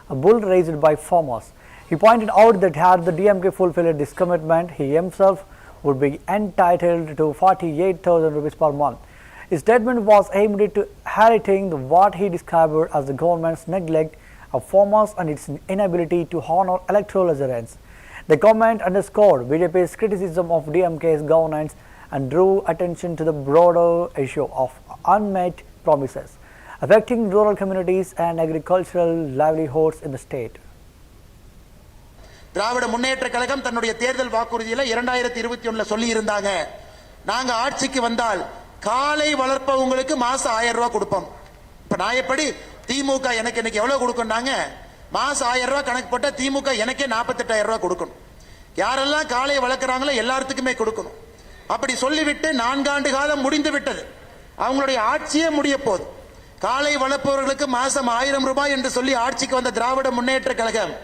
a bull raised by farmers. He pointed out that had the DMK fulfilled this commitment, he himself would be entitled to 48,000 rupees per month. His statement was aimed at highlighting what he described as the government's neglect of farmers and its inability to honor electoral assurance. The comment underscored BJP's criticism of DMK's governance and drew attention to the broader issue of unmet promises affecting rural communities and agricultural livelihoods in the state. Dravida Munnetra Kazhagam தன்னுடைய தேர்தல் வாக்குறுதியில 2021ல சொல்லி இருந்தாங்க, நாங்க ஆட்சிக்கு வந்தால் காளை வளர்ப்பவங்களுக்கு மாசம் 1000 ரூபாய் கொடுப்போம். இப்ப நான் எப்படி திமுக எனக்கு இன்னைக்கு எவ்வளவு கொடுக்கணும்னாங்க, மாசம் 1000 ரூபாய் கணக்கு போட்டா திமுக எனக்கே 48,000 ரூபாய் கொடுக்கணும். யாரெல்லாம் காளை வளர்க்குறாங்களோ எல்லாத்துக்குமே கொடுக்கணும். அப்படி சொல்லிவிட்டு 4 ஆண்டு காலம் முடிந்து விட்டது. அவங்களுடைய ஆட்சியே முடிய போகுது. காளை வளர்ப்பவர்களுக்கு மாசம் 1000 ரூபாய் என்று சொல்லி ஆட்சிக்கு வந்த திராவிட முன்னேற்ற கழகம்